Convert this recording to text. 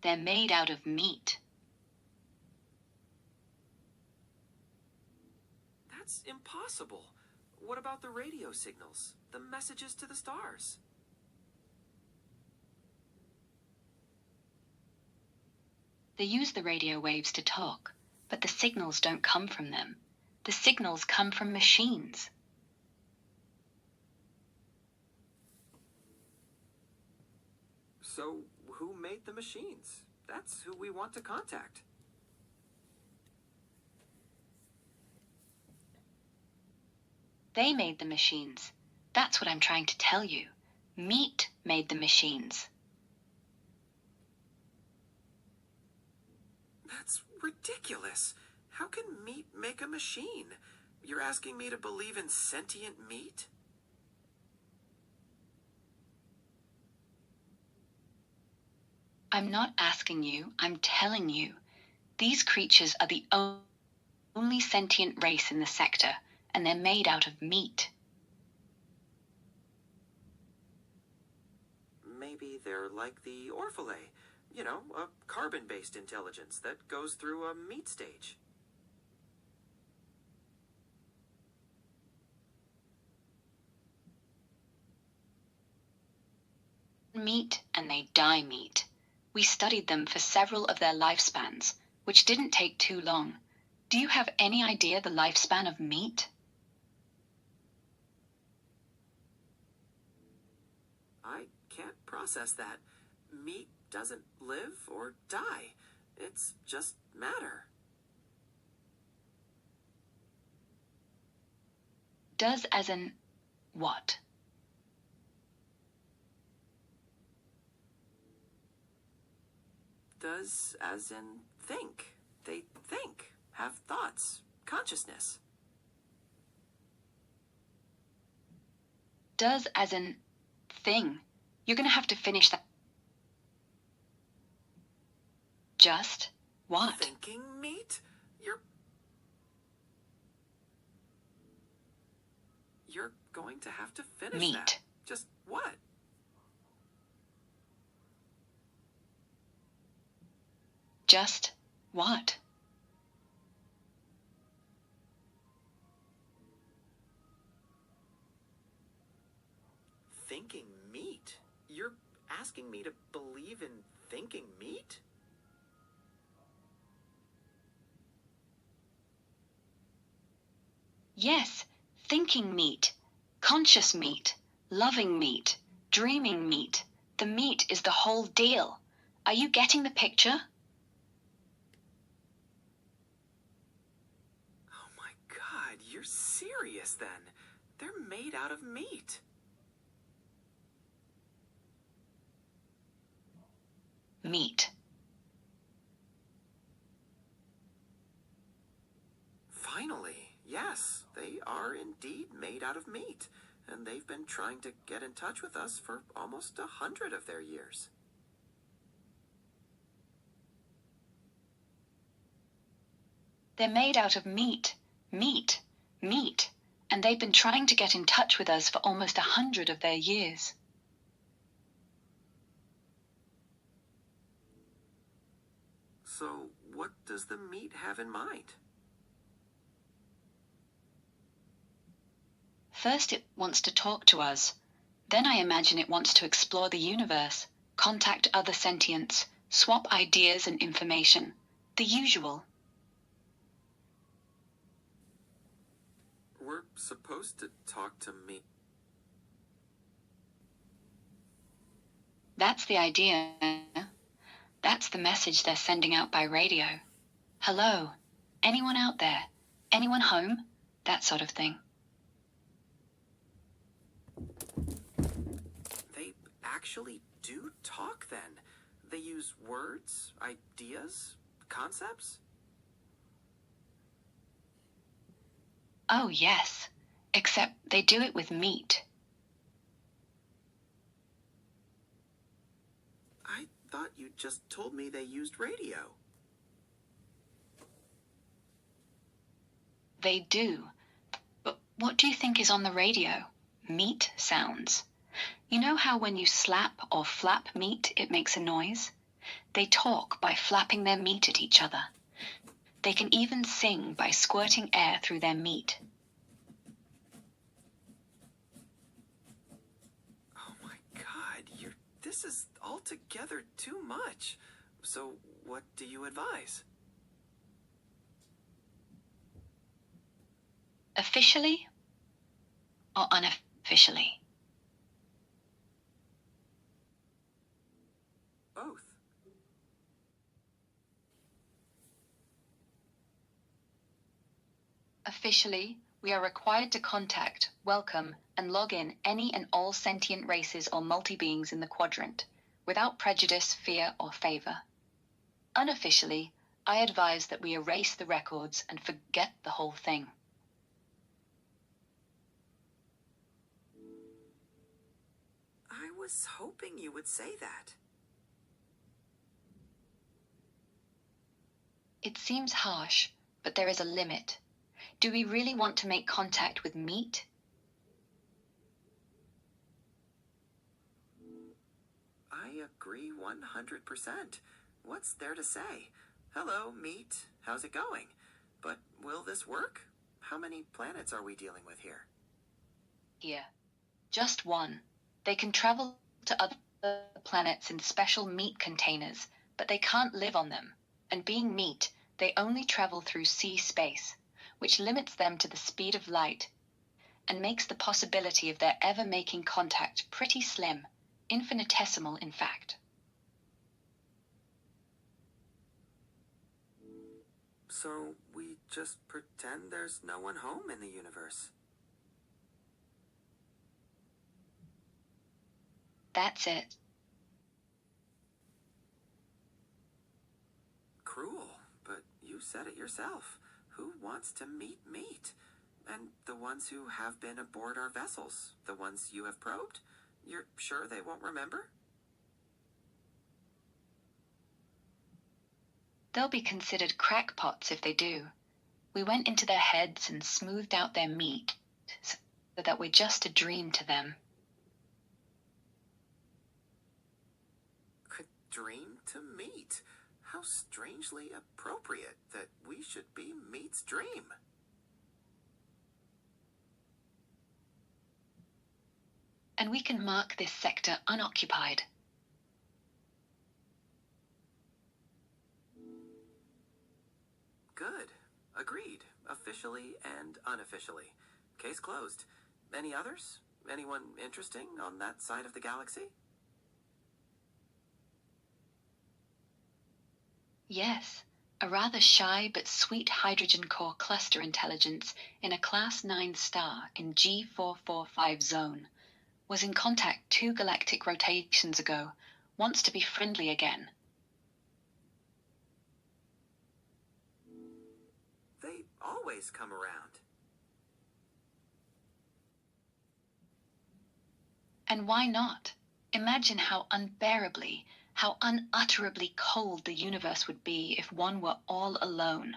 They're made out of meat. That's impossible. What about the radio signals? The messages to the stars? They use the radio waves to talk, but the signals don't come from them. The signals come from machines. So, who made the machines? That's who we want to contact. They made the machines. That's what I'm trying to tell you. Meat made the machines. That's ridiculous. How can meat make a machine? You're asking me to believe in sentient meat? I'm not asking you, I'm telling you. These creatures are the only sentient race in the sector, and they're made out of meat. Maybe they're like the Orphalay. You know, a carbon-based intelligence that goes through a meat stage. Meat and they die meat. We studied them for several of their lifespans, which didn't take too long. Do you have any idea the lifespan of meat? I can't process that. Meat doesn't live or die. It's just matter. Does as in what? Does as in think. They think, have thoughts, consciousness. Does as in thing. You're going to have to finish that. Just what? Thinking meat? You're going to have to finish meat. That. Just what? Just what? Thinking meat? You're asking me to believe in thinking meat? Yes, thinking meat, conscious meat, loving meat, dreaming meat. The meat is the whole deal. Are you getting the picture? Oh my God, you're serious then. They're made out of meat. Meat. Finally, yes, they are indeed made out of meat, and they've been trying to get in touch with us for almost 100 of their years. They're made out of meat, meat, meat, and they've been trying to get in touch with us for almost 100 of their years. So, what does the meat have in mind? First it wants to talk to us. Then I imagine it wants to explore the universe, contact other sentients, swap ideas and information. The usual. We're supposed to talk to me. That's the idea. That's the message they're sending out by radio. Hello? Anyone out there? Anyone home? That sort of thing. They actually do talk then. They use words, ideas, concepts. Oh, yes. Except they do it with meat. I thought you just told me they used radio. They do. But what do you think is on the radio? Meat sounds. You know how when you slap or flap meat, it makes a noise? They talk by flapping their meat at each other. They can even sing by squirting air through their meat. Oh my God, this is altogether too much. So, what do you advise? Officially or unofficially? Both. Officially, we are required to contact, welcome, and log in any and all sentient races or multi-beings in the quadrant, without prejudice, fear, or favor. Unofficially, I advise that we erase the records and forget the whole thing. I was hoping you would say that. It seems harsh, but there is a limit. Do we really want to make contact with meat? I agree 100%. What's there to say? Hello, meat. How's it going? But will this work? How many planets are we dealing with here? Here. Just one. They can travel to other planets in special meat containers, but they can't live on them. And being meat, they only travel through sea space, which limits them to the speed of light and makes the possibility of their ever making contact pretty slim, infinitesimal in fact. So we just pretend there's no one home in the universe. That's it. Cruel, but you said it yourself. Who wants to meet meat? And the ones who have been aboard our vessels, the ones you have probed, you're sure they won't remember? They'll be considered crackpots if they do. We went into their heads and smoothed out their meat so that we're just a dream to them. A dream to meat. How strangely appropriate that we should be meat's dream. And we can mark this sector unoccupied. Good. Agreed. Officially and unofficially. Case closed. Any others? Anyone interesting on that side of the galaxy? Yes, a rather shy but sweet hydrogen core cluster intelligence in a Class 9 star in G445 zone was in contact 2 galactic rotations ago, wants to be friendly again. They always come around. And why not? Imagine how unbearably, how unutterably cold the universe would be if one were all alone.